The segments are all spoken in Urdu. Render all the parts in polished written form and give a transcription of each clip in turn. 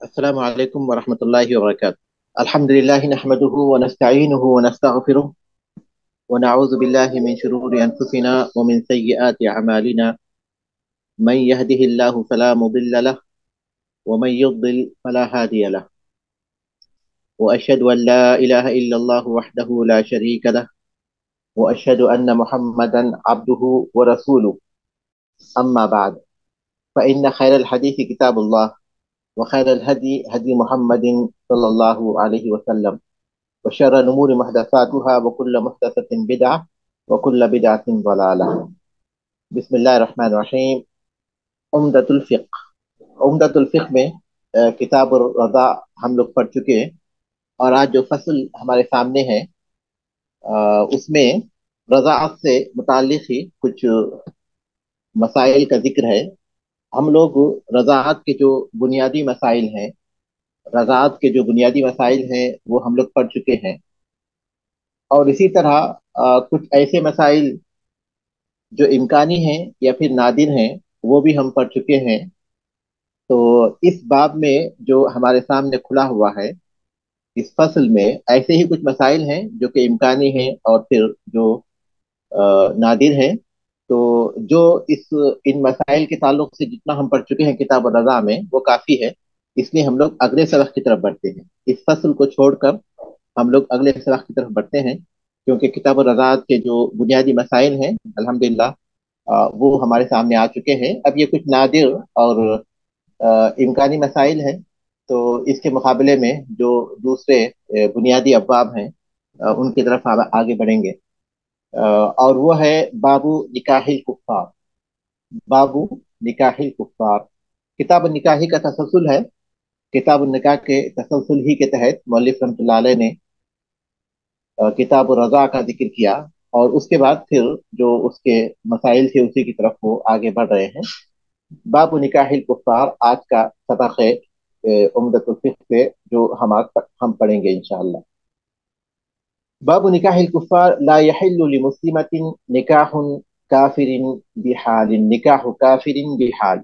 السلام عليكم ورحمة الله وبركاته. الحمد لله نحمده ونستعينه ونستغفره ونعوذ بالله من شرور أنفسنا ومن سيئات أعمالنا. من يهده الله فلا مضل له ومن يضلل فلا هادي له. وأشهد أن لا إله إلا الله وحده لا شريك له، وأشهد أن محمدا عبده ورسوله. أما بعد، فإن خير الحديث كتاب الله، وخير الهدي هدي محمد صلى الله عليه وسلم، وشر الأمور محدثاتها وكل محدثة بدعة وكل بدعة ضلالة. بسم اللہ الرحمن الرحیم۔ عمدۃ الفقہ، عمدۃ الفقہ میں کتاب الرضا ہم لوگ پڑھ چکے ہیں، اور آج جو فصل ہمارے سامنے ہے اس میں رضاعت سے متعلق ہی کچھ مسائل کا ذکر ہے۔ ہم لوگ رضاعت کے جو بنیادی مسائل ہیں، رضاعت کے جو بنیادی مسائل ہیں وہ ہم لوگ پڑھ چکے ہیں، اور اسی طرح کچھ ایسے مسائل جو امکانی ہیں یا پھر نادر ہیں وہ بھی ہم پڑھ چکے ہیں۔ تو اس باب میں جو ہمارے سامنے کھلا ہوا ہے، اس فصل میں ایسے ہی کچھ مسائل ہیں جو کہ امکانی ہیں اور پھر جو نادر ہیں۔ تو جو ان مسائل کے تعلق سے جتنا ہم پڑھ چکے ہیں کتاب الرضا میں وہ کافی ہے، اس لیے ہم لوگ اگلے سبق کی طرف بڑھتے ہیں۔ اس فصل کو چھوڑ کر ہم لوگ اگلے سبق کی طرف بڑھتے ہیں، کیونکہ کتاب الرضاعت کے جو بنیادی مسائل ہیں الحمدللہ وہ ہمارے سامنے آ چکے ہیں۔ اب یہ کچھ نادر اور امکانی مسائل ہیں، تو اس کے مقابلے میں جو دوسرے بنیادی ابواب ہیں ان کی طرف آگے بڑھیں گے، اور وہ ہے بابو نکاح الکفار۔ بابو نکاح الکفار کتاب النکاح کا تسلسل ہے۔ کتاب النکاح کے تسلسل ہی کے تحت مؤلف رحمۃ اللہ علیہ نے کتاب الرضا کا ذکر کیا، اور اس کے بعد پھر جو اس کے مسائل تھے اسی کی طرف وہ آگے بڑھ رہے ہیں۔ باب نکاح الکفار آج کا سبق ہے عمدۃ الفقہ سے، جو ہم پڑھیں گے انشاءاللہ۔ باب نکاح الکفار لا يحل لمسلمة نکاح کافر بحال، نکاح کافر بحال،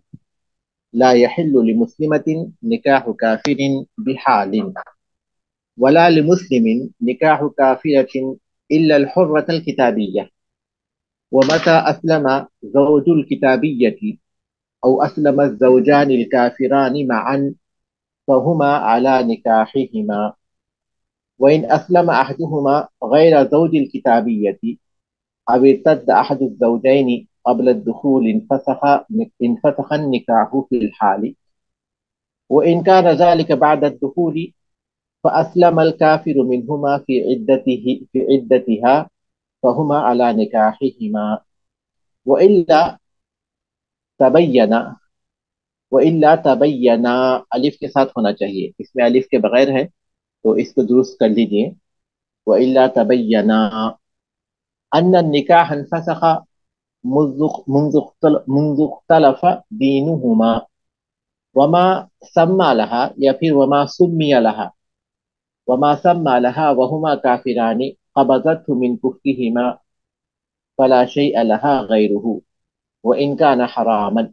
لا يحل لمسلمة نکاح کافر بحال، ولا لمسلم نکاح كافرة إلا الحرة الكتابية، ومتى أسلم زوج الكتابية أو أسلم الزوجان الكافران معا فهما على نكاحهما، وإن أسلم أحدهما غير زوج الكتابية أو ارتد أحد الزوجين قبل الدخول انفسخ النكاح في الحال، وإن كان ذلك بعد الدخول فأسلم الكافر منهما في عدتها فهما على نكاحهما، وإلا تبين وإلا تبينا، الف کے ساتھ ہونا چاہیے، اس میں الف کے بغیر ہے تو اس کو درست کر لیجئے۔ وإلا تبينا أن النكاح انفسخ منذ اختلف دينهما وما سمى لها، یا پھر وما سمي لها، وما سمى لها وهما كافران قبضته من كفهما فلا شيء لها غيره وإن كان حراما،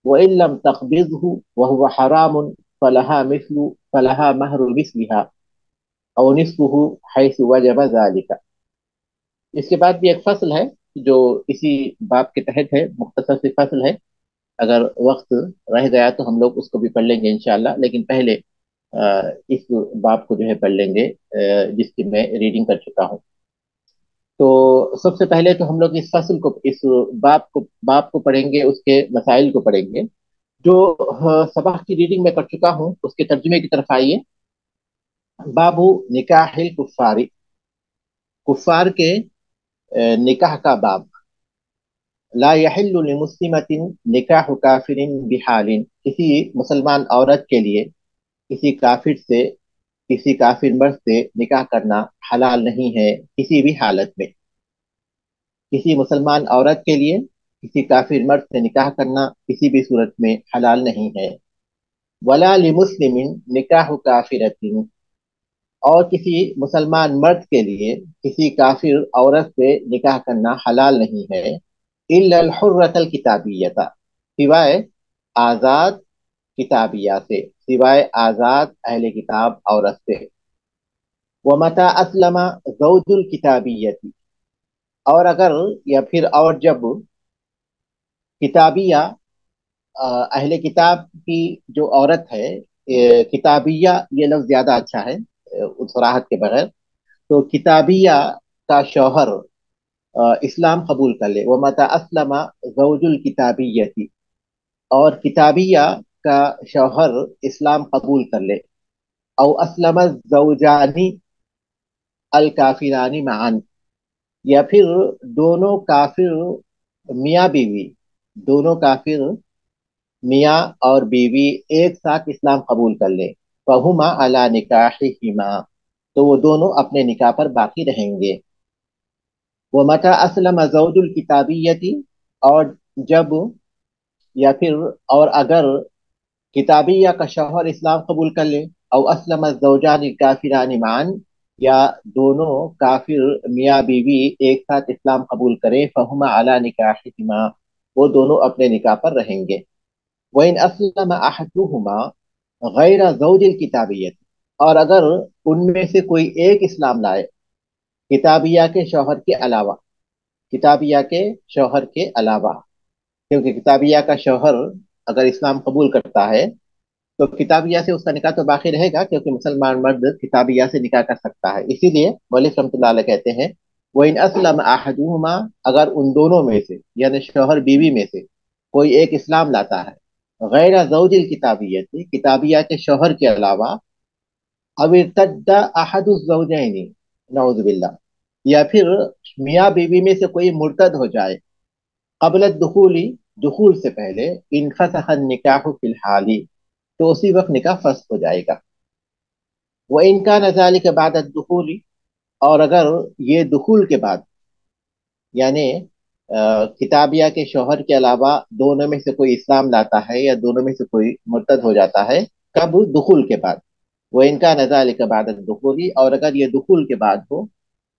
وإن لم تقبضه وهو حرام فلها مهر مثلها أو نصفه حيث وجب ذلك۔ اس کے بعد بھی ایک فصل ہے جو اسی باب کے تحت ہے، مختصر سی فصل ہے، اگر وقت رہ گیا تو ہم لوگ اس کو بھی پڑھ لیں گے انشاءاللہ، لیکن پہلے اس باب کو جو ہے پڑھ لیں گے جس کی میں ریڈنگ کر چکا ہوں۔ تو سب سے پہلے تو ہم لوگ اس فصل کو، اس باب کو پڑھیں گے، اس کے مسائل کو پڑھیں گے۔ جو سبق کی ریڈنگ میں کر چکا ہوں اس کے ترجمے کی طرف آئیے۔ بابو نکاح الکفار، کفار کے نکاح کا باب۔ لا يحل لمسلمة نکاح کافر بحال، کسی مسلمان عورت کے لیے کسی کافر سے، کسی کافر مرد سے نکاح کرنا حلال نہیں ہے کسی بھی حالت میں۔ کسی مسلمان عورت کے لیے کسی کافر مرد سے نکاح کرنا کسی بھی صورت میں حلال نہیں ہے۔ ولا لمسلم نکاح کافرۃ، اور کسی مسلمان مرد کے لیے کسی کافر عورت سے نکاح کرنا حلال نہیں ہے، الا الحرۃ الکتابیۃ، سوائے آزاد کتابیہ سے، سوائے آزاد اہل کتاب عورت سے۔ ومتا اسلم زوج الکتابیتی، اور اگر یا پھر اور جب کتابیہ اہل کتاب کی جو عورت ہے، کتابیہ یہ لفظ زیادہ اچھا ہے صراحت کے بغیر، تو کتابیہ کا شوہر اسلام قبول کر لے، ومتا اسلم زوج الکتابیتی، اور کتابیہ کا شوہر اسلام قبول کر لے، او اسلم الزوجانی الکافرانی معا، یا پھر دونوں کافر میاں بیوی، دونوں کافر میاں اور بیوی ایک ساتھ اسلام قبول کر لیں، فہما علی نکاحہما، تو وہ دونوں اپنے نکاح پر باقی رہیں گے۔ ومتی اسلم زوج الکتابیتی، اور جب یا پھر اور اگر کتابیہ کا شوہر اسلام قبول کر لے، او اسلم الزوجان الکافران معا، یا دونوں کافر میاں بیوی ایک ساتھ اسلام قبول کریں، فہما علی نکاحہما، وہ دونوں اپنے نکاح پر رہیں گے۔ وَإِنْ أَسْلَمَ أَحَدُهُمَا غَيْرَ زَوْجِ الْكِتَابِيَّةِ، اور اگر ان میں سے کوئی ایک اسلام لائے کتابیہ کے شوہر کے علاوہ، کتابیہ کے شوہر کے علاوہ، کیونکہ کتابیہ کا شوہر اگر اسلام قبول کرتا ہے تو کتابیہ سے اس کا نکاح تو باقی رہے گا، کیونکہ مسلمان مرد کتابیہ سے نکاح کر سکتا ہے۔ اسی لیے مولوی رحمۃ اللہ علیہ کہتے ہیں وَإِنْ أَسْلَمَ أَحَدُهُمَا، اگر ان دونوں میں سے یعنی شوہر بیوی میں سے کوئی ایک اسلام لاتا ہے، غیر زوج الکتابیت، کتابیہ کے شوہر کے علاوہ، او ارتد احد الزوجین، نعوذ باللہ، یا پھر میاں بیوی میں سے کوئی مرتد ہو جائے، قبل الدخول، دخول سے پہلے، انفسخ النکاح فی الحال، تو اسی وقت نکاح فسخ ہو جائے گا۔ وَإِنْ كَانَ ذَلِكَ بَعْدَ الدُّخُولِ، اور اگر یہ دخول کے بعد، یعنی کتابیہ کے شوہر کے علاوہ دونوں میں سے کوئی اسلام لاتا ہے یا دونوں میں سے کوئی مرتد ہو جاتا ہے، کب؟ دخول کے بعد۔ وَإِنْ كَانَ ذَلِكَ بَعْدَ الدُّخُولِ، اور اگر یہ دخول کے بعد ہو،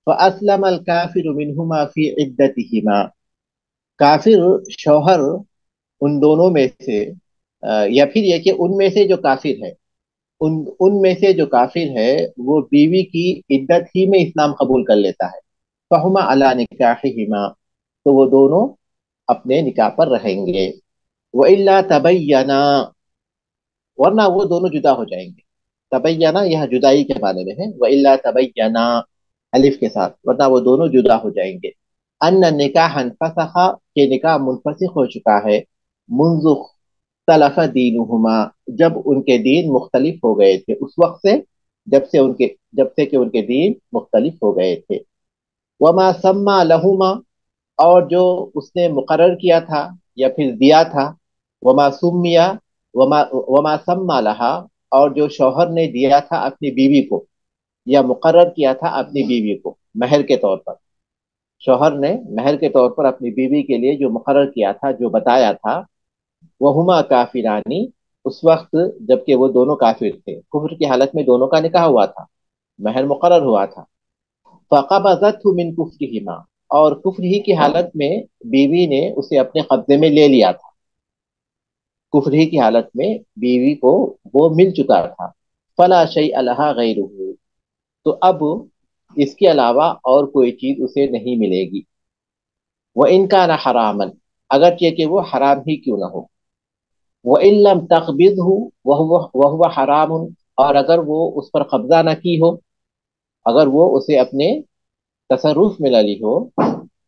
فَأَسْلَمَ الْكَافِرُ مِنْهُمَا فِي عِدَّتِهِمَا، کافر شوہر ان دونوں میں سے، یا پھر یہ کہ ان میں سے جو کافر ہے، ان میں سے جو کافر ہے وہ بیوی کی عدت ہی میں اسلام قبول کر لیتا ہے، فہما علی نکاحہما، تو وہ دونوں اپنے نکاح پر رہیں گے۔ وَإِلَّا تَبَيَّنَا، ورنہ وہ دونوں جدا ہو جائیں گے۔ تبینہ یہاں جدائی کے معنی میں ہے، وَإِلَّا تَبَيَّنَا الف کے ساتھ، ورنہ وہ دونوں جدا ہو جائیں گے۔ ان نکاح انفسخ، کہ نکاح منفسخ ہو چکا ہے، منذ اختلف دینہما، جب ان کے دین مختلف ہو گئے تھے، اس وقت سے جب سے کہ ان کے دین مختلف ہو گئے تھے۔ وما سما لہما، اور جو اس نے مقرر کیا تھا یا پھر دیا تھا، وما سمیا، وما سما لہا، اور جو شوہر نے دیا تھا اپنی بیوی کو یا مقرر کیا تھا اپنی بیوی کو مہر کے طور پر، شوہر نے مہر کے طور پر اپنی بیوی کے لیے جو مقرر کیا تھا، جو بتایا تھا، وہما کافرانی، اس وقت جبکہ وہ دونوں کافر تھے، کفر کی حالت میں دونوں کا نکاح ہوا تھا، مہر مقرر ہوا تھا، فقبضته من کفرہما، اور کفر ہی کی حالت میں بیوی نے اسے اپنے قبضے میں لے لیا تھا، کفر ہی کی حالت میں بیوی کو وہ مل چکا تھا، فلا شیء لها غیرہ، تو اب اس کے علاوہ اور کوئی چیز اسے نہیں ملے گی۔ وَإِنْ كَانَ حَرَامًا، اگرچہ کہ وہ حرام ہی کیوں نہ ہو، وَإِن لَمْ تَقْبِضْهُ وَهُوَ حَرَامٌ، اور اگر وہ اس پر قبضہ نہ کی ہو، اگر وہ اسے اپنے تصرف میں لی ہو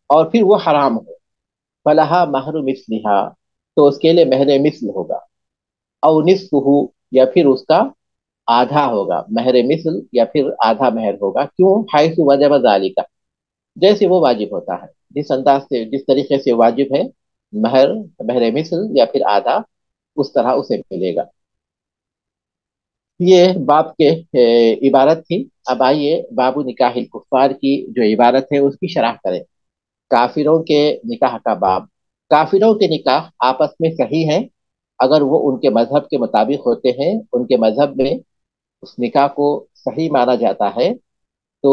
اور پھر وہ حرام ہو، فَلَهَا مَهْرُ مِثْلِهَا، تو اس کے لیے مہر مثل ہوگا، او نصفہ، یا پھر اس کا آدھا ہوگا، مہر مثل یا پھر آدھا مہر ہوگا، کیوں؟ حیث وجب ذالک، جیسے وہ واجب ہوتا ہے، جس انداز سے، جس طریقے سے واجب ہے مہر مثل یا پھر آدھا، اس طرح اسے ملے گا۔ یہ باب کے عبارت تھی۔ اب آئیے باب نکاح الکفار کی جو عبارت ہے اس کی شرح کریں۔ کافروں کے نکاح کا باب۔ کافروں کے نکاح آپس میں صحیح ہیں اگر وہ ان کے مذہب کے مطابق ہوتے ہیں، ان کے مذہب میں اس نکاح کو صحیح مانا جاتا ہے تو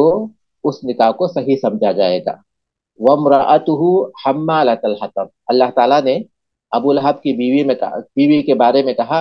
اس نکاح کو صحیح سمجھا جائے گا۔ وَامْرَأَتُهُ حَمَّالَةَ الْحَطَبِ، اللہ تعالیٰ نے ابو لہب کی بیوی کے بارے میں کہا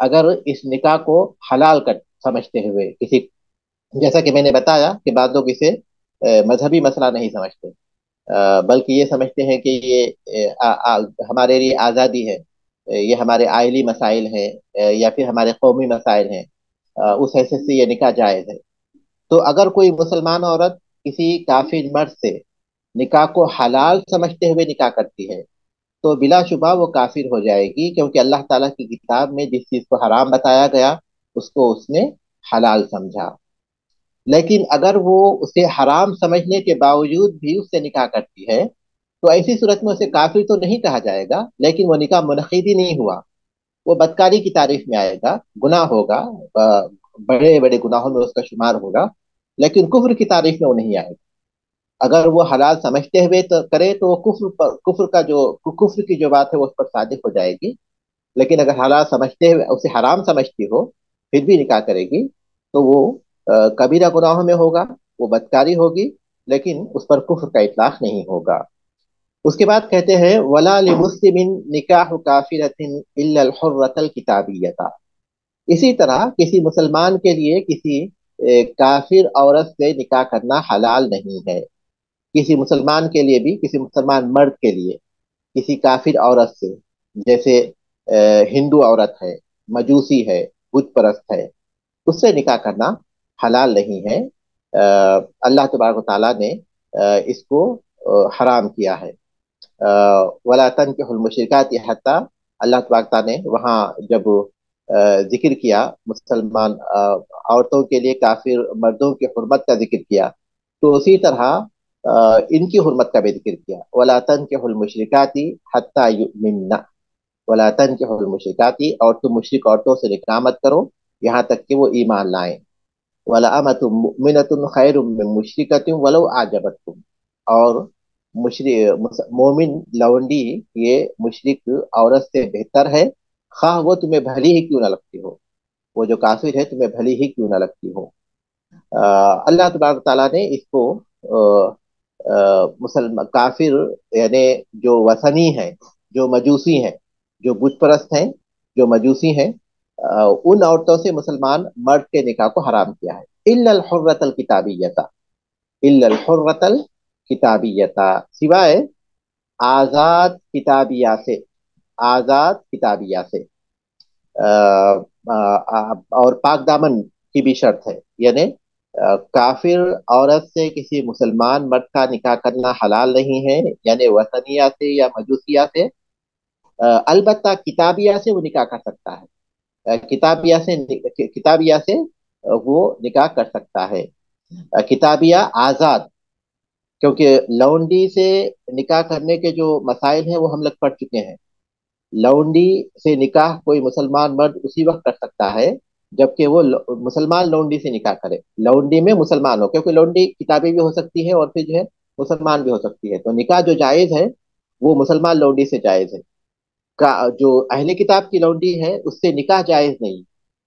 اگر اس نکاح کو حلال کر سمجھتے ہوئے کسی، جیسا کہ میں نے بتایا کہ بعض لوگ اسے مذہبی مسئلہ نہیں سمجھتے، بلکہ یہ سمجھتے ہیں کہ یہ ہمارے لیے آزادی ہے، یہ ہمارے آئلی مسائل ہیں، یا پھر ہمارے قومی مسائل ہیں، اس حیثیت سے یہ نکاح جائز ہے۔ تو اگر کوئی مسلمان عورت کسی کافر مرد سے نکاح کو حلال سمجھتے ہوئے نکاح کرتی ہے تو بلا شبہ وہ کافر ہو جائے گی، کیونکہ اللہ تعالیٰ کی کتاب میں جس چیز کو حرام بتایا گیا اس کو اس نے حلال سمجھا۔ لیکن اگر وہ اسے حرام سمجھنے کے باوجود بھی اس سے نکاح کرتی ہے تو ایسی صورت میں اسے کافر تو نہیں کہا جائے گا، لیکن وہ نکاح منعقد ہی نہیں ہوا، وہ بدکاری کی تعریف میں آئے گا، گناہ ہوگا، بڑے بڑے گناہوں میں اس کا شمار ہوگا، لیکن کفر کی تعریف میں وہ نہیں آئے گا۔ اگر وہ حلال سمجھتے ہوئے تو کرے تو وہ کفر کی جو بات ہے وہ اس پر صادق ہو جائے گی، لیکن اگر حلال سمجھتے ہوئے اسے حرام سمجھتی ہو پھر بھی نکاح کرے گی تو وہ کبیرہ گناہوں میں ہوگا، وہ بدکاری ہوگی، لیکن اس پر کفر کا اطلاق نہیں ہوگا۔ اس کے بعد کہتے ہیں ولا لمسلم نکاح کافرۃ الا الحرۃ الکتابیۃ، اسی طرح کسی مسلمان کے لیے کسی کافر عورت سے نکاح کرنا حلال نہیں ہے۔ کسی مسلمان کے لیے بھی، کسی مسلمان مرد کے لیے کسی کافر عورت سے، جیسے ہندو عورت ہے، مجوسی ہے، بت پرست ہے، اس سے نکاح کرنا حلال نہیں ہے۔ اللہ تبارک و تعالیٰ نے اس کو حرام کیا ہے۔ ولا تنکحوا المشرکات حتی، اللہ تبارک تعالیٰ نے وہاں جب ذکر کیا مسلمان عورتوں کے لیے کافر مردوں کی حرمت کا ذکر کیا، تو اسی طرح ان کی حرمت کا بھی ذکر کیا۔ ولا تنکحوا المشرکات حتی یؤمنن، ولا تنکحوا المشرکات، اور تم مشرک عورتوں سے نکاح مت کرو یہاں تک کہ وہ ایمان لائیں۔ وَلَأَمَةٌ مُؤْمِنَةٌ خَيْرٌ مِّن مُشْرِكَةٍ وَلَوْ أَعْجَبَتْكُمْ، اور مومن لونڈی یہ مشرک عورت سے بہتر ہے، خواہ وہ تمہیں بھلی ہی کیوں نہ لگتی ہو، وہ جو کافر ہے تمہیں بھلی ہی کیوں نہ لگتی ہو۔ اللہ تبارک تعالیٰ نے اس کو مسلم کافر یعنی جو وثنی ہیں، جو مجوسی ہیں، جو بت پرست ہیں، جو مجوسی ہیں، ان عورتوں سے مسلمان مرد کے نکاح کو حرام کیا ہے۔ الا الحرۃ الکتابیۃ، الا الحرۃ الکتابیۃ، سوائے آزاد کتابیہ سے، آزاد کتابیہ سے، اور پاک دامن کی بھی شرط ہے، یعنی کافر عورت سے کسی مسلمان مرد کا نکاح کرنا حلال نہیں ہے، یعنی وثنیہ سے یا مجوسیہ سے۔ البتہ کتابیہ سے وہ نکاح کر سکتا ہے، کتابیہ سے وہ نکاح کر سکتا ہے۔ کتابیہ آزاد، کیونکہ لونڈی سے نکاح کرنے کے جو مسائل ہیں وہ ہم لوگ پڑھ چکے ہیں۔ لونڈی سے نکاح کوئی مسلمان مرد اسی وقت کر سکتا ہے جبکہ وہ مسلمان لونڈی سے نکاح کرے، لونڈی میں مسلمان ہو، کیونکہ لونڈی کتابی بھی ہو سکتی ہے اور پھر جو ہے مسلمان بھی ہو سکتی ہے، تو نکاح جو جائز ہے وہ مسلمان لونڈی سے جائز ہے۔ جو اہل کتاب کی لونڈی ہے اس سے نکاح جائز نہیں،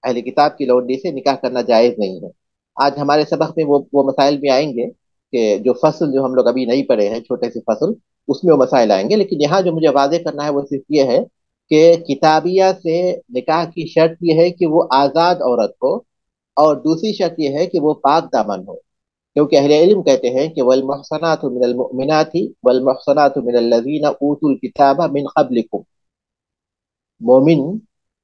اہل کتاب کی لونڈی سے نکاح کرنا جائز نہیں ہے۔ آج ہمارے سبق میں وہ مسائل بھی آئیں گے کہ جو فصل جو ہم لوگ ابھی نہیں پڑھے ہیں، چھوٹے سے فصل، اس میں وہ مسائل آئیں گے، لیکن یہاں جو مجھے واضح کرنا ہے وہ صرف یہ ہے کہ کتابیہ سے نکاح کی شرط یہ ہے کہ وہ آزاد عورت ہو، اور دوسری شرط یہ ہے کہ وہ پاک دامن ہو، کیونکہ اہل علم کہتے ہیں کہ والمحصنات من المؤمنات والمحصنات من الذین اوتوا الکتاب من قبلکم، مومن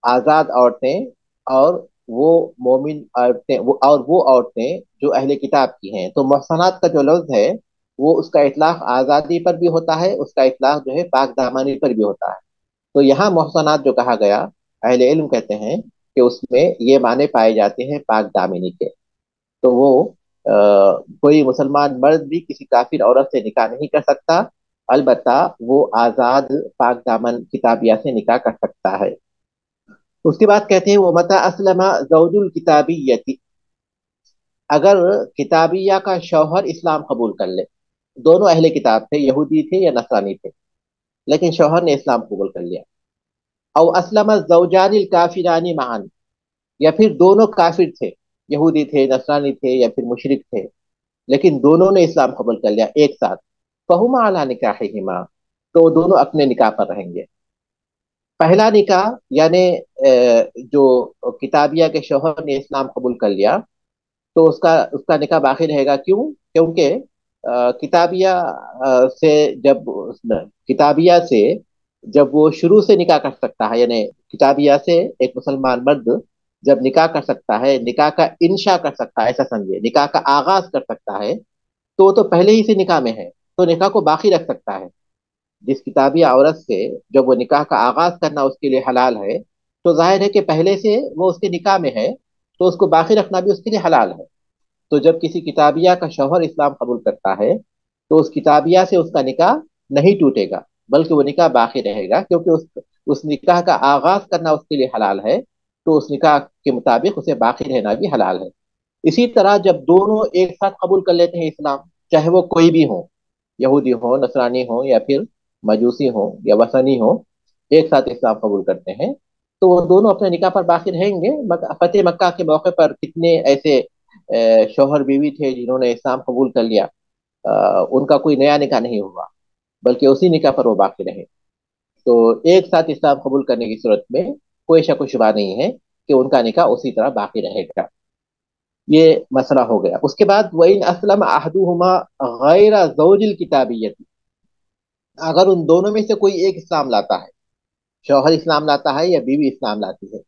آزاد عورتیں اور وہ مومن عورتیں اور وہ عورتیں جو اہل کتاب کی ہیں، تو محصنات کا جو لفظ ہے وہ اس کا اطلاق آزادی پر بھی ہوتا ہے، اس کا اطلاق جو ہے پاک دامنی پر بھی ہوتا ہے۔ تو یہاں محصنات جو کہا گیا، اہل علم کہتے ہیں کہ اس میں یہ معنی پائے جاتے ہیں پاک دامنی کے، تو وہ کوئی مسلمان مرد بھی کسی کافر عورت سے نکاح نہیں کر سکتا، البتہ وہ آزاد پاک دامن کتابیہ سے نکاح کر سکتا ہے۔ اس کے بعد کہتے ہیں وہ متا اسلم زوج الکتابیتی، اگر کتابیہ کا شوہر اسلام قبول کر لے، دونوں اہل کتاب تھے، یہودی تھے یا نصرانی تھے، لیکن شوہر نے اسلام قبول کر لیا، او اسلم الزوجان الکافران معا، یا پھر دونوں کافر تھے، یہودی تھے، نصرانی تھے یا پھر مشرک تھے، لیکن دونوں نے اسلام قبول کر لیا ایک ساتھ، فہما علی نکاحہما، تو دونوں اپنے نکاح پر رہیں گے۔ پہلا نکاح یعنی جو کتابیہ کے شوہر نے اسلام قبول کر لیا تو اس کا نکاح باقی رہے گا. کیوں؟ کیونکہ کتابیہ سے جب کتابیہ سے جب وہ شروع سے نکاح کر سکتا ہے، یعنی کتابیہ سے ایک مسلمان مرد جب نکاح کر سکتا ہے، نکاح کا انشاء کر سکتا ہے، ایسا سمجھے نکاح کا آغاز کر سکتا ہے، تو وہ تو پہلے ہی سے نکاح میں ہے، تو نکاح کو باقی رکھ سکتا ہے. جس کتابی عورت سے جب وہ نکاح کا آغاز کرنا اس کے لیے حلال ہے، تو ظاہر ہے کہ پہلے سے وہ اس کے نکاح میں ہے، تو اس کو باقی رکھنا بھی اس کے لیے حلال ہے. تو جب کسی کتابیہ کا شوہر اسلام قبول کرتا ہے تو اس کتابیہ سے اس کا نکاح نہیں ٹوٹے گا، بلکہ وہ نکاح باقی رہے گا، کیونکہ اس نکاح کا آغاز کرنا اس کے لیے حلال ہے، تو اس نکاح کے مطابق اسے باقی رہنا بھی حلال ہے. اسی طرح جب دونوں ایک ساتھ قبول کر لیتے ہیں اسلام، چاہے وہ کوئی بھی ہو، یہودی ہو، نصرانی ہو، یا پھر مجوسی ہو یا وثنی ہو، ایک ساتھ اسلام قبول کرتے ہیں، تو وہ دونوں اپنے نکاح پر باقی رہیں گے. فتح مکہ کے موقع پر کتنے ایسے شوہر بیوی تھے جنہوں نے اسلام قبول کر لیا، ان کا کوئی نیا نکاح نہیں ہوا، بلکہ اسی نکاح پر وہ باقی رہے. تو ایک ساتھ اسلام قبول کرنے کی صورت میں کوئی شک و شبہ نہیں ہے کہ ان کا نکاح اسی طرح باقی رہے گا. یہ مسئلہ ہو گیا. اس کے بعد وَإِنْ أَسْلَمَ أَحَدُهُمَا غَيْرَ زَوْجِ الْكِتَابِيَّةِ، اگر ان دونوں میں سے کوئی ایک اسلام لاتا ہے، شوہر اسلام لاتا ہے یا بیوی اسلام لاتی ہے،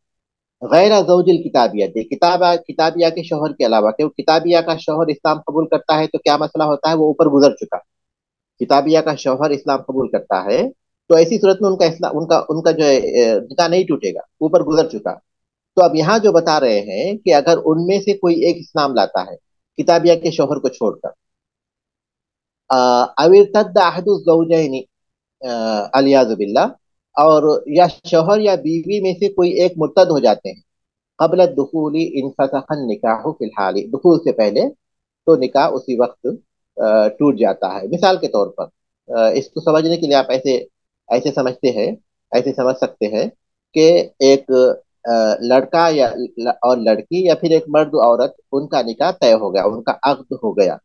غیر زوج الکتابیہ، کتابیہ کے شوہر کے علاوہ، کہ کتابیہ کا شوہر اسلام قبول کرتا ہے تو کیا مسئلہ ہوتا ہے، وہ اوپر گزر چکا. کتابیہ کا شوہر اسلام قبول کرتا ہے تو ایسی صورت میں ان کا اسلام ان کا جو ہے نکاح نہیں ٹوٹے گا، اوپر گزر چکا. تو اب یہاں جو بتا رہے ہیں کہ اگر ان میں سے کوئی ایک اسلام لاتا ہے کتابیہ کے شوہر کو چھوڑ کر، او ارتد احد الزوجین الیاذ باللہ، اور یا شوہر یا بیوی میں سے کوئی ایک مرتد ہو جاتے ہیں، قبل الدخول انفسخ النکاح فی الحال، دخول سے پہلے، تو نکاح اسی وقت ٹوٹ جاتا ہے. مثال کے طور پر اس کو سمجھنے کے لیے آپ ایسے ایسے سمجھتے ہیں، ایسے سمجھ سکتے ہیں کہ ایک لڑکا یا اور لڑکی، یا پھر ایک مرد عورت، ان کا نکاح طے ہو گیا، ان کا عقد ہو گیا،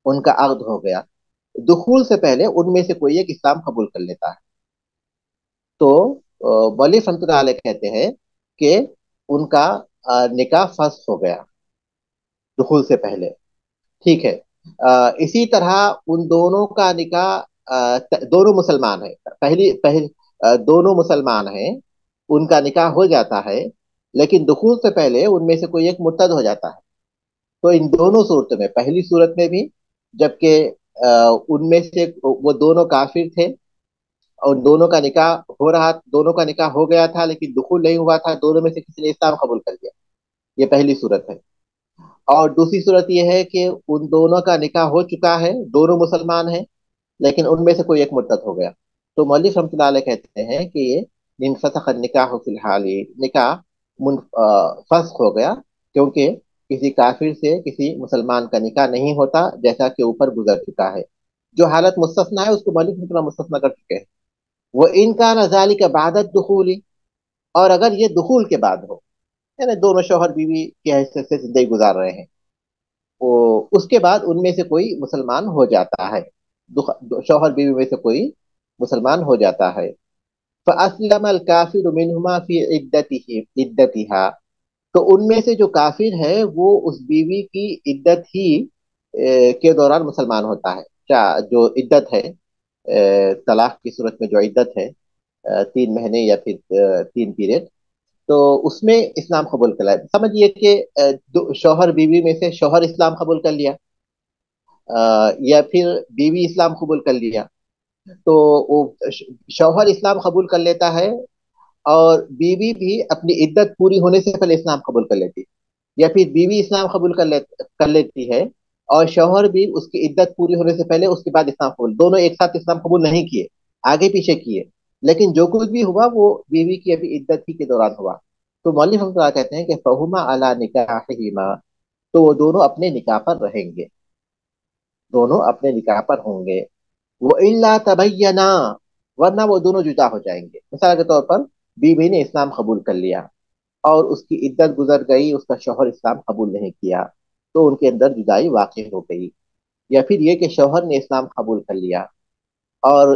ان کا عقد ہو گیا. دخول سے پہلے ان میں سے کوئی ایک اسلام قبول کر لیتا ہے، تو ولی رحمۃ اللہ علیہ کہتے ہیں کہ ان کا نکاح فسخ ہو گیا دخول سے پہلے. ٹھیک ہے. اسی طرح ان دونوں کا نکاح، دونوں مسلمان ہیں، دونوں مسلمان ہیں، ان کا نکاح ہو جاتا ہے، لیکن دخول سے پہلے ان میں سے کوئی ایک مرتد ہو جاتا ہے. تو ان دونوں صورتوں میں، پہلی صورت میں بھی جبکہ ان میں سے وہ دونوں کافر تھے اور دونوں کا نکاح ہو گیا تھا لیکن دخول نہیں ہوا تھا، دونوں میں سے کسی نے اسلام قبول کر لیا، یہ پہلی صورت ہے. اور دوسری صورت یہ ہے کہ ان دونوں کا نکاح ہو چکا ہے، دونوں مسلمان ہیں، لیکن ان میں سے کوئی ایک مرتد ہو گیا. تو مولوی رحمۃ اللہ علیہ کہتے ہیں کہ یہ انفسخ النکاح فی الحال، نکاح فسخ ہو گیا، کیونکہ کسی کافر سے کسی مسلمان کا نکاح نہیں ہوتا، جیسا کہ اوپر گزر چکا ہے. جو حالت مستثنا ہے اس کو مولوی رحمۃ اللہ مستثنا کر چکے ہیں. وہ ان کا نذالک بعد الدخول، اور اگر یہ دخول کے بعد ہو، یعنی دونوں شوہر بیوی کی حیثیت سے زندگی گزار رہے ہیں، اس کے بعد ان میں سے کوئی مسلمان ہو جاتا ہے، شوہر بیوی میں سے کوئی مسلمان ہو جاتا ہے. فَأَسْلَمَ الْكَافِرُ مِنْهُمَا فِي عِدَّتِهَا، تو ان میں سے جو کافر ہے وہ اس بیوی کی عدت ہی کے دوران مسلمان ہوتا ہے. جو عدت ہے طلاق کی صورت میں، جو عدت ہے 3 مہینے یا پھر 3 پیریڈ، تو اس میں اسلام قبول کر لیا. سمجھیے کہ شوہر بیوی میں سے شوہر اسلام قبول کر لیا، یا پھر بیوی اسلام قبول کر لیا، تو وہ شوہر اسلام قبول کر لیتا ہے اور بیوی بھی اپنی عدت پوری ہونے سے پہلے اسلام قبول کر لیتی، یا پھر بیوی اسلام قبول کر لیتی ہے اور شوہر بھی اس کی عدت پوری ہونے سے پہلے اس کے بعد اسلام قبول، دونوں ایک ساتھ اسلام قبول نہیں کیے، آگے پیچھے کیے، لیکن جو کچھ بھی ہوا وہ بیوی کی ابھی عدت ہی کے دوران ہوا. تو مولوی رحمۃ اللہ کہتے ہیں کہ فہما علی نکاحہما، تو وہ دونوں اپنے نکاح پر رہیں گے، دونوں اپنے نکاح پر ہوں گے. وہ الا تبینا، ورنہ وہ دونوں جدا ہو جائیں گے. مثال کے طور پر بیوی نے اسلام قبول کر لیا اور اس کی عدت گزر گئی، اس کا شوہر اسلام قبول نہیں کیا، تو ان کے اندر جدائی واقع ہو گئی. یا پھر یہ کہ شوہر نے اسلام قبول کر لیا اور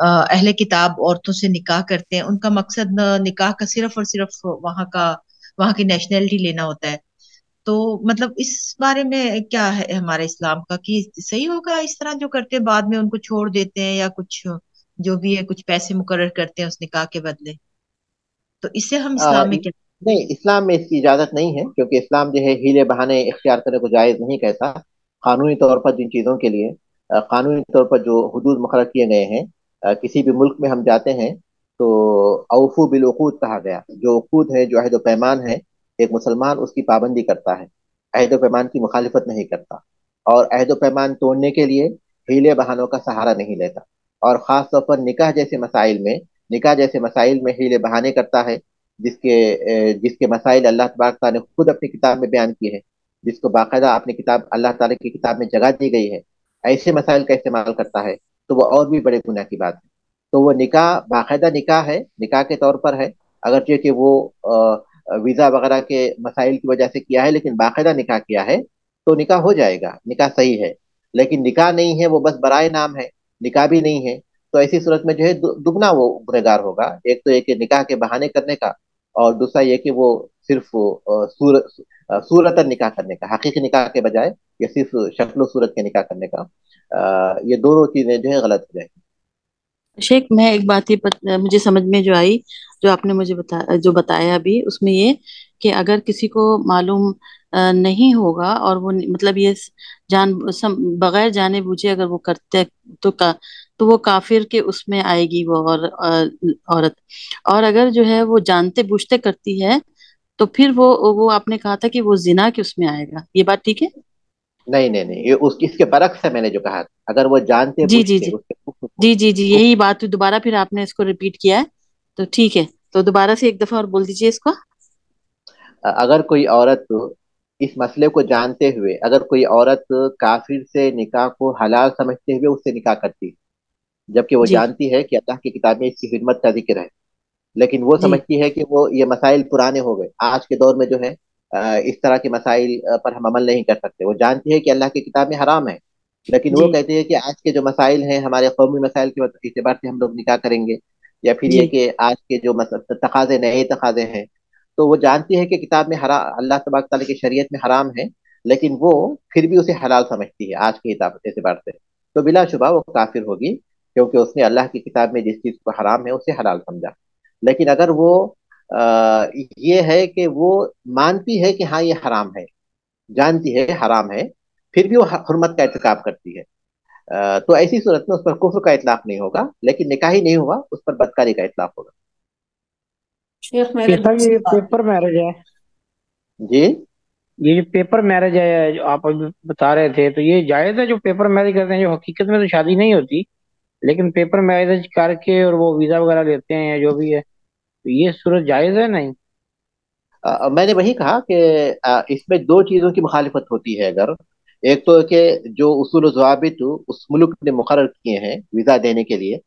اہل کتاب عورتوں سے نکاح کرتے ہیں، ان کا مقصد نکاح کا صرف اور صرف وہاں کی نیشنلٹی لینا ہوتا ہے. تو مطلب اس بارے میں کیا ہے ہمارے اسلام کا، کہ صحیح ہوگا اس طرح جو کرتے ہیں بعد میں ان کو چھوڑ دیتے ہیں، یا کچھ جو بھی ہے کچھ پیسے مقرر کرتے ہیں اس نکاح کے بدلے، تو اس سے ہم اسلام میں کیا؟ نہیں، اسلام میں اس کی اجازت نہیں ہے، کیونکہ اسلام جو ہے ہیلے بہانے اختیار کرنے کو جائز نہیں کہتا. قانونی طور پر جن چیزوں کے لیے قانونی طور پر جو حدود مقرر کیے گئے ہیں، کسی بھی ملک میں ہم جاتے ہیں تو اوفو بالعقود کہا گیا. جو عقود ہے، جو عہد و پیمان ہے، ایک مسلمان اس کی پابندی کرتا ہے، عہد و پیمان کی مخالفت نہیں کرتا، اور عہد و پیمان توڑنے کے لیے ہیلے بہانوں کا سہارا نہیں لیتا. اور خاص طور پر نکاح جیسے مسائل میں ہیلے بہانے کرتا ہے، جس کے مسائل اللہ تبارک تعالیٰ نے خود اپنی کتاب میں بیان کیے ہیں، جس کو باقاعدہ اپنی کتاب اللہ تعالیٰ کی کتاب میں جگہ دی گئی ہے، ایسے مسائل کا استعمال کرتا ہے تو وہ اور بھی بڑے گناہ کی بات ہے. تو وہ نکاح باقاعدہ نکاح ہے، نکاح کے طور پر ہے، اگرچہ کہ وہ ویزا وغیرہ کے مسائل کی وجہ سے کیا ہے، لیکن باقاعدہ نکاح کیا ہے تو نکاح ہو جائے گا، نکاح صحیح ہے. لیکن نکاح نہیں ہے، وہ بس برائے نام ہے، نکاح بھی نہیں ہے، تو ایسی صورت میں جو ہے دگنا وہ گنہگار ہوگا. ایک تو یہ کہ نکاح کے بہانے کرنے کا، اور دوسرا یہ کہ وہ صرف صورت نکاح کرنے کا، حقیقی نکاح کے بجائے یا صرف شکل و صورت کے نکاح کرنے کا، یہ دونوں چیزیں جو ہے غلط ہو جائیں. شیخ میں ایک بات مجھے سمجھ میں جو آئی، جو آپ نے مجھے جو بتایا ابھی، اس میں یہ کہ اگر کسی کو معلوم نہیں ہوگا اور وہ مطلب یہ بغیر جانے بوجھے اگر وہ کرتے تو وہ کافر کے اس میں آئے گی وہ عورت. اور اگر جو ہے وہ جانتے بوجھتے کرتی ہے تو پھر وہ آپ نے کہا تھا کہ وہ زنا کے اس میں آئے گا. یہ بات ٹھیک ہے؟ نہیں، یہ اس کے برعکس ہے. میں نے جو کہا، اگر وہ جانتے جی جی بوجھتے جی جی جی جی یہی بات دوبارہ پھر آپ نے اس کو ریپیٹ کیا ہے، تو ٹھیک ہے، تو دوبارہ سے ایک دفعہ اور بول دیجیے اس کو. اگر کوئی عورت اس مسئلے کو جانتے ہوئے، اگر کوئی عورت کافر سے نکاح کو حلال سمجھتے ہوئے اس سے نکاح کرتی، جبکہ وہ جی جانتی ہے کہ اللہ کی کتاب میں اس کی خدمت کا ذکر ہے، لیکن وہ جی سمجھتی ہے کہ وہ یہ مسائل پرانے ہو گئے، آج کے دور میں جو ہے اس طرح کے مسائل پر ہم عمل نہیں کر سکتے. وہ جانتی ہے کہ اللہ کی کتاب میں حرام ہے، لیکن وہ جی کہتے ہیں کہ آج کے جو مسائل ہیں، ہمارے قومی مسائل کے اعتبار سے ہم لوگ نکاح کریں گے، یا پھر یہ جی کہ آج کے جو تقاضے نئے تقاضے ہیں، تو وہ جانتی ہے کہ کتاب میں حرام، اللہ تبارک تعالیٰ کی شریعت میں حرام ہے، لیکن وہ پھر بھی اسے حلال سمجھتی ہے آج کے اعتبار سے. تو بلا شبہ وہ کافر ہوگی، کیونکہ اس نے اللہ کی کتاب میں جس چیز کو حرام ہے اسے حلال سمجھا. لیکن اگر وہ یہ ہے کہ وہ مانتی ہے کہ ہاں یہ حرام ہے، جانتی ہے حرام ہے، پھر بھی وہ حرمت کا ارتکاب کرتی ہے، تو ایسی صورت میں اس پر کفر کا اطلاق نہیں ہوگا، لیکن نکاح ہی نہیں ہوا، اس پر بدکاری کا اطلاق ہوگا. شیخ میرے صاحب دوست یہ بات پیپر میرج ہے، جی. یہ جو پیپر میرج ہے جو آپ ابھی بتا رہے تھے، تو یہ جائز ہے جو پیپر میرج کرتے ہیں، جو حقیقت میں تو شادی نہیں ہوتی لیکن پیپر میرج کر کے اور وہ ویزا وغیرہ لیتے ہیں یا جو بھی ہے، تو یہ صورت جائز ہے؟ نہیں؟ میں نے وہی کہا کہ اس میں دو چیزوں کی مخالفت ہوتی ہے. اگر ایک تو کہ جو اصول و ضوابط اس ملک نے مقرر کیے ہیں ویزا دینے کے لیے،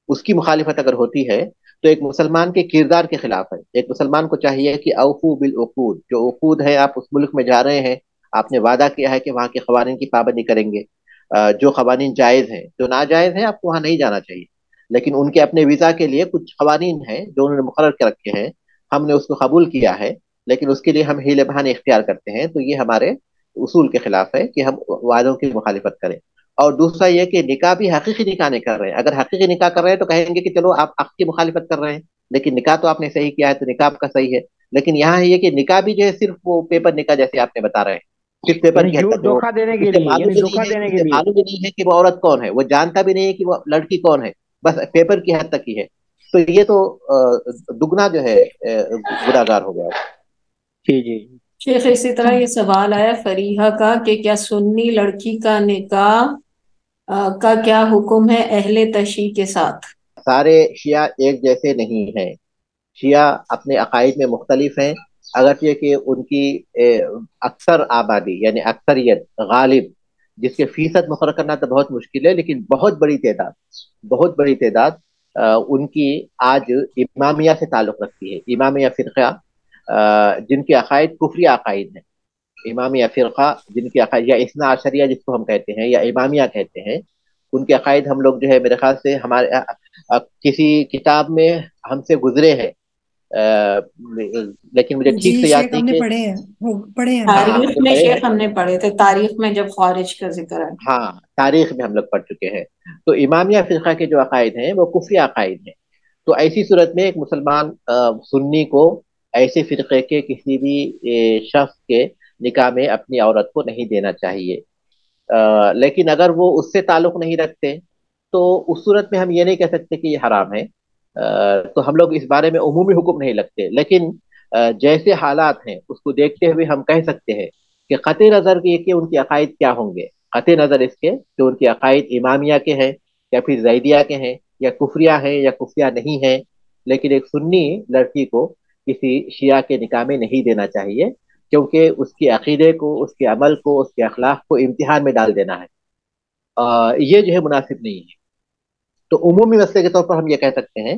اس کی مخالفت اگر ہوتی ہے تو ایک مسلمان کے کردار کے خلاف ہے. ایک مسلمان کو چاہیے کہ اوفو بالعقود، جو عقود ہے، آپ اس ملک میں جا رہے ہیں، آپ نے وعدہ کیا ہے کہ وہاں کے قوانین کی پابندی کریں گے، جو قوانین جائز ہیں، جو ناجائز ہیں آپ کو وہاں نہیں جانا چاہیے، لیکن ان کے اپنے ویزا کے لیے کچھ قوانین ہیں جو انہوں نے مقرر کر رکھے ہیں، ہم نے اس کو قبول کیا ہے، لیکن اس کے لیے ہم ہیلے بہانے اختیار کرتے ہیں، تو یہ ہمارے اصول کے خلاف ہے کہ ہم وعدوں کی مخالفت کریں. اور دوسرا یہ کہ نکاح بھی حقیقی نکاح نہیں کر رہے ہیں. اگر حقیقی نکاح کر رہے ہیں تو کہیں گے کہ چلو آپ حق کی مخالفت کر رہے ہیں، لیکن نکاح تو آپ نے صحیح کیا ہے تو نکاح کا صحیح ہے. لیکن یہاں یہ کہ نکاح بھی جو ہے صرف وہ پیپر نکاح جیسے آپ نے بتا رہے ہیں، صرف پیپر یعنی کی حد جو تک وہ، دھوکہ دینے کے اسے لیے، معلوم یعنی بھی نہیں دھوکہ ہے، دینے کے اسے لیے. معلوم بھی نہیں ہے کہ وہ عورت کون ہے، وہ جانتا بھی نہیں ہے کہ وہ لڑکی کون ہے، بس پیپر کی حد تک ہی ہے. تو یہ تو دگنا جو ہے گناہگار ہو گیا. جی جی. شیخ اسی طرح یہ سوال آیا فریحہ کا کہ کیا سنی لڑکی کا نکاح کا کیا حکم ہے اہل تشیع کے ساتھ؟ سارے شیعہ ایک جیسے نہیں ہیں، شیعہ اپنے عقائد میں مختلف ہیں، اگرچہ کہ ان کی اکثر آبادی یعنی اکثریت غالب، جس کے فیصد مقرر کرنا تو بہت مشکل ہے، لیکن بہت بڑی تعداد ان کی آج امامیہ سے تعلق رکھتی ہے. امامیہ فرقہ جن کے عقائد کفری عقائد ہیں، امامیہ فرقہ جن کے عقائد یا اثنا عشریہ جس کو ہم کہتے ہیں یا امامیہ کہتے ہیں، ان کے عقائد ہم لوگ جو ہے میرے خیال سے ہمارے کسی کتاب میں ہم سے گزرے ہیں، لیکن مجھے جی ٹھیک سے یاد شیخ نہیں ہم نے کہ پڑھے ہیں، پڑھے ہیں ہم نے۔ ہاں تاریخ ہم نے میں پڑھے ہیں، شیخ ہم نے پڑھے تھے، تاریخ میں جب خوارج کا ذکر ہے۔ ہاں تاریخ میں ہم لوگ پڑھ چکے ہیں۔ تو امامیہ فرقہ کے جو عقائد ہیں وہ کفری عقائد ہیں۔ تو ایسی صورت میں ایک مسلمان سنی کو ایسے فرقے کے کسی بھی شخص کے نکاح میں اپنی عورت کو نہیں دینا چاہیے۔ لیکن اگر وہ اس سے تعلق نہیں رکھتے تو اس صورت میں ہم یہ نہیں کہہ سکتے کہ یہ حرام ہے۔ تو ہم لوگ اس بارے میں عمومی حکم نہیں لگتے، لیکن جیسے حالات ہیں اس کو دیکھتے ہوئے ہم کہہ سکتے ہیں کہ قطع نظر یہ کہ ان کے عقائد کیا ہوں گے، قطع نظر اس کے کہ ان کے عقائد امامیہ کے ہیں یا پھر زیدیہ کے ہیں یا کفریہ ہیں یا کفریہ نہیں ہیں، لیکن ایک سنی لڑکی کو کسی شیعہ کے نکاح میں نہیں دینا چاہیے، کیونکہ اس کے عقیدے کو، اس کے عمل کو، اس کے اخلاق کو امتحان میں ڈال دینا ہے۔ یہ جو ہے مناسب نہیں ہے۔ تو عمومی مسئلے کے طور پر ہم یہ کہہ سکتے ہیں،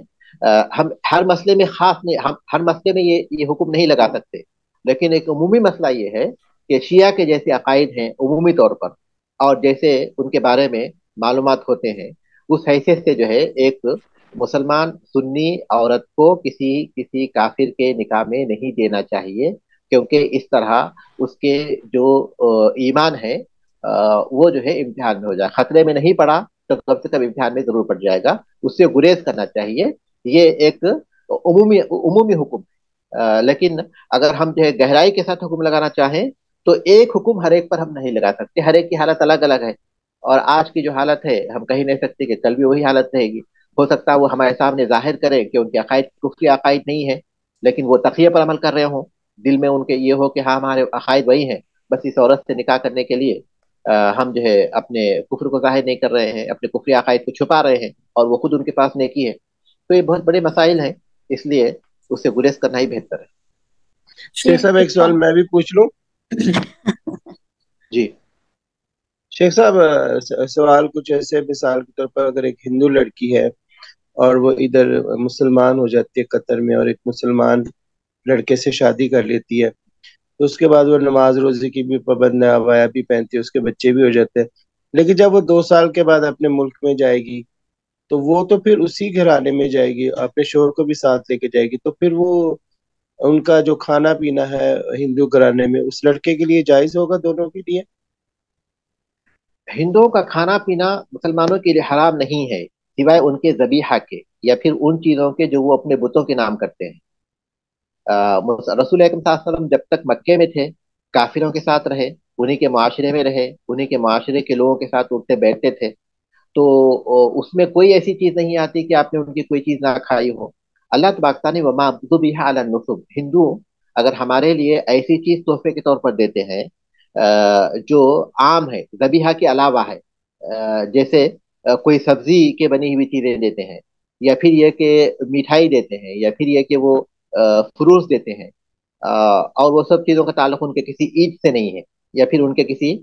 ہم ہر مسئلے میں خاص نہیں، ہم ہر مسئلے میں یہ حکم نہیں لگا سکتے، لیکن ایک عمومی مسئلہ یہ ہے کہ شیعہ کے جیسے عقائد ہیں عمومی طور پر، اور جیسے ان کے بارے میں معلومات ہوتے ہیں، اس حیثیت سے جو ہے ایک مسلمان سنی عورت کو کسی کافر کے نکاح میں نہیں دینا چاہیے، کیونکہ اس طرح اس کے جو ایمان ہے وہ جو ہے امتحان میں ہو جائے، خطرے میں نہیں پڑا تو کم سے کم امتحان میں ضرور پڑ جائے گا، اس سے گریز کرنا چاہیے۔ یہ ایک عمومی حکم ہے۔ لیکن اگر ہم جو ہے گہرائی کے ساتھ حکم لگانا چاہیں تو ایک حکم ہر ایک پر ہم نہیں لگا سکتے، ہر ایک کی حالت الگ الگ ہے، اور آج کی جو حالت ہے ہم کہیں نہیں سکتے کہ کل بھی وہی حالت رہے گی۔ ہو سکتا ہے وہ ہمارے سامنے ظاہر کرے کہ ان کے عقائد کفری عقائد نہیں ہے، لیکن وہ تقیہ پر عمل کر رہے ہوں، دل میں ان کے یہ ہو کہ ہاں ہمارے عقائد وہی ہیں، بس اس عورت سے نکاح کرنے کے لیے ہم جو ہے اپنے کفر کو ظاہر نہیں کر رہے ہیں، اپنے کفری عقائد کو چھپا رہے ہیں، اور وہ خود ان کے پاس نیکی ہے۔ تو یہ بہت بڑے مسائل ہیں، اس لیے اس سے گریز کرنا ہی بہتر ہے۔ شیخ صاحب ایک سوال میں بھی پوچھ لوں؟ جی شیخ صاحب سوال کچھ ایسے، مثال کے طور پر اگر ایک ہندو لڑکی ہے اور وہ ادھر مسلمان ہو جاتی ہے قطر میں، اور ایک مسلمان لڑکے سے شادی کر لیتی ہے، تو اس کے بعد وہ نماز روزے کی بھی پابند ہے، عبایا بھی پہنتی ہے، اس کے بچے بھی ہو جاتے ہیں، لیکن جب وہ 2 سال کے بعد اپنے ملک میں جائے گی تو وہ تو پھر اسی گھرانے میں جائے گی، اپنے شوہر کو بھی ساتھ لے کے جائے گی، تو پھر وہ ان کا جو کھانا پینا ہے ہندو گھرانے میں اس لڑکے کے لیے جائز ہوگا دونوں کے لیے؟ ہندوؤں کا کھانا پینا مسلمانوں کے لیے حرام نہیں ہے، سوائے ان کے ذبیحہ کے یا پھر ان چیزوں کے جو وہ اپنے بتوں کے نام کرتے ہیں۔ رسول اکرم صلی اللہ علیہ وسلم جب تک مکے میں تھے کافروں کے ساتھ رہے، انہی کے معاشرے میں رہے، انہی کے معاشرے کے لوگوں کے ساتھ اٹھتے بیٹھتے تھے، تو اس میں کوئی ایسی چیز نہیں آتی کہ آپ نے ان کی کوئی چیز نہ کھائی ہو۔ اللہ تبارک تعالیٰ نے وما ذبح علی النصب، ہندو اگر ہمارے لیے ایسی چیز تحفے کے طور پر دیتے ہیں جو عام ہے، ذبیحہ کے علاوہ ہے، جیسے کوئی سبزی کے بنی ہوئی چیزیں دیتے ہیں، یا پھر یہ کہ مٹھائی دیتے ہیں، یا پھر یہ کہ وہ فروٹس دیتے ہیں، اور وہ سب چیزوں کا تعلق ان کے کسی عید سے نہیں ہے، یا پھر ان کے کسی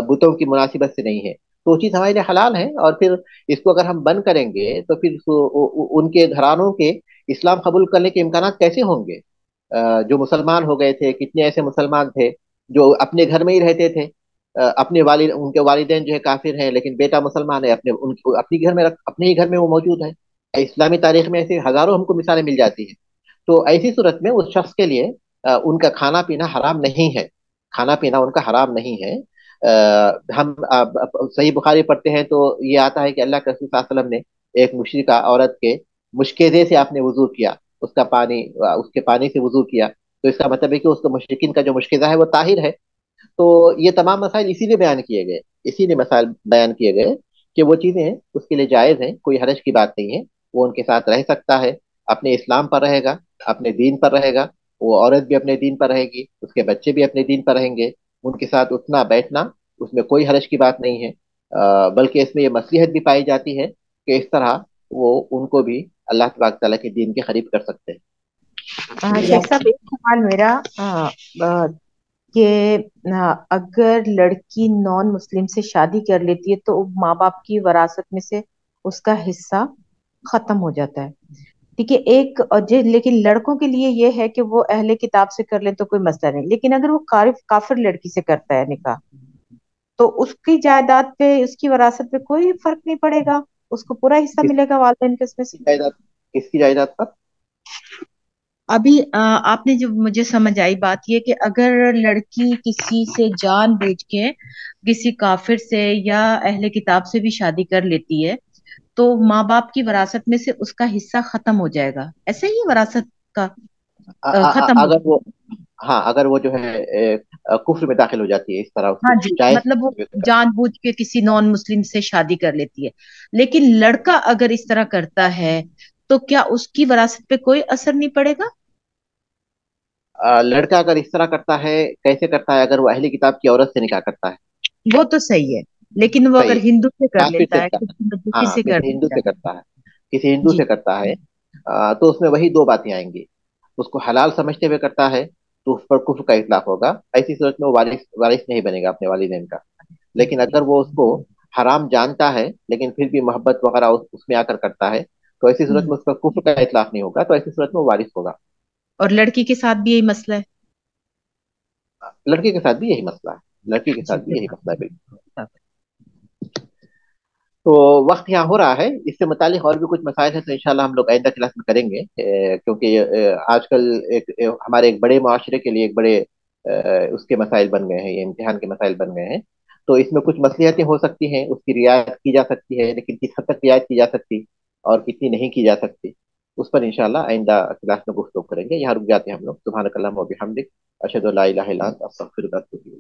بتوں کی مناسبت سے نہیں ہے، تو وہ چیز ہمارے لیے حلال ہے۔ اور پھر اس کو اگر ہم بند کریں گے تو پھر ان کے گھرانوں کے اسلام قبول کرنے کے امکانات کیسے ہوں گے؟ جو مسلمان ہو گئے تھے، کتنے ایسے مسلمان تھے جو اپنے گھر میں ہی رہتے تھے، اپنے والد، ان کے والدین جو ہے کافر ہیں لیکن بیٹا مسلمان ہے، اپنے گھر میں اپنے ہی گھر میں وہ موجود ہے۔ اسلامی تاریخ میں ایسے ہزاروں ہم کو مثالیں مل جاتی ہیں۔ تو ایسی صورت میں اس شخص کے لیے ان کا کھانا پینا حرام نہیں ہے، کھانا پینا ان کا حرام نہیں ہے۔ ہم صحیح بخاری پڑھتے ہیں تو یہ آتا ہے کہ اللہ کے رسول صلی اللہ علیہ وسلم نے ایک مشرکہ عورت کے مشکزے سے آپ نے وضو کیا، اس کا پانی، اس کے پانی سے وضو کیا، تو اس کا مطلب ہے کہ اس کو مشرکین کا جو مشکزہ ہے وہ طاہر ہے۔ تو یہ تمام مسائل اسی لیے بیان کیے گئے، اسی لیے مسائل بیان کیے گئے کہ وہ چیزیں اس کے لیے جائز ہیں، کوئی حرج کی بات نہیں ہے، وہ ان کے ساتھ رہ سکتا ہے، اپنے اسلام پر رہے گا، اپنے دین پر رہے گا، وہ عورت بھی اپنے دین پر رہے گی، اس کے بچے بھی اپنے دین پر رہیں گے، ان کے ساتھ اٹھنا بیٹھنا اس میں کوئی حرج کی بات نہیں ہے، بلکہ اس میں یہ مصلحت بھی پائی جاتی ہے کہ اس طرح وہ ان کو بھی اللہ تبارک تعالیٰ کے دین کے قریب کر سکتے ہیں۔ شیخ صاحب ایک سوال میرا کہ اگر لڑکی نان مسلم سے شادی کر لیتی ہے تو ماں باپ کی وراثت میں سے اس کا حصہ ختم ہو جاتا ہے، ٹھیک ہے، ایک لیکن لڑکوں کے لیے یہ ہے کہ وہ اہل کتاب سے کر لیں تو کوئی مسئلہ نہیں، لیکن اگر وہ کافر لڑکی سے کرتا ہے نکاح تو اس کی جائیداد پہ، اس کی وراثت پہ کوئی فرق نہیں پڑے گا، اس کو پورا حصہ کس ملے گا والدین کے اس میں سے۔ جائیداد کس کی جائیداد پر؟ ابھی آپ نے جو مجھے سمجھ آئی بات یہ کہ اگر لڑکی کسی سے جان بوجھ کے کسی کافر سے یا اہل کتاب سے بھی شادی کر لیتی ہے تو ماں باپ کی وراثت میں سے اس کا حصہ ختم ہو جائے گا، ایسے ہی وراثت کا ختم ہو اگر جائے وہ، ہاں اگر وہ جو ہے کفر میں داخل ہو جاتی ہے، اس طرح اس گا۔ ہاں کو جی، جائز مطلب وہ جان بوجھ کے کسی نان مسلم سے شادی کر لیتی ہے، لیکن لڑکا اگر اس طرح کرتا ہے تو کیا اس کی وراثت پہ کوئی اثر نہیں پڑے گا؟ لڑکا اگر اس طرح کرتا ہے، کیسے کرتا ہے؟ اگر وہ اہلی کتاب کی عورت سے نکاح کرتا ہے، وہ تو صحیح ہے، لیکن وہ اگر صحیح، ہندو سے کر کافر سے لیتا ہے، نکاح، کسی مجوسی ہاں سے کر کسی ہندو لیتا سے ہے، کرتا ہے، کسی ہندو جی سے کرتا ہے، تو اس میں وہی دو باتیں آئیں گی، اس کو حلال سمجھتے ہوئے کرتا ہے تو اس پر کفر کا اطلاق ہوگا، ایسی صورت میں وہ وارث نہیں بنے گا اپنے والدین کا۔ لیکن اگر وہ اس کو حرام جانتا ہے لیکن پھر بھی محبت وغیرہ اس میں آ کر کرتا ہے، تو ایسی صورت ہوں۔ میں اس کا کفر کا اطلاق نہیں ہوگا، تو ایسی صورت میں وہ وارث ہوگا۔ اور لڑکی کے ساتھ بھی یہی مسئلہ ہے؟ لڑکی کے ساتھ بھی یہی مسئلہ ہے، لڑکی کے جی ساتھ بھی یہی مسئلہ ہے بالکل۔ تو وقت یہاں ہو رہا ہے، اس سے متعلق اور بھی کچھ مسائل ہیں تو انشاءاللہ ہم لوگ آئندہ کلاس میں کریں گے، کیونکہ آج کل ہمارے ایک بڑے معاشرے کے لیے ایک بڑے اس کے مسائل بن گئے ہیں، یہ امتحان کے مسائل بن گئے ہیں، تو اس میں کچھ مصلحتیں ہو سکتی ہیں، اس کی رعایت کی جا سکتی ہے، لیکن کس حد تک رعایت کی جا سکتی اور کتنی نہیں کی جا سکتی، اس پر انشاءاللہ آئندہ کلاس میں گفتگو کریں گے۔ یہاں رک جاتے ہیں ہم لوگ۔ سبحانک اللہم و بحمدک، اشہد ان لا الہ الا انت، استغفرک و اتوب الیک۔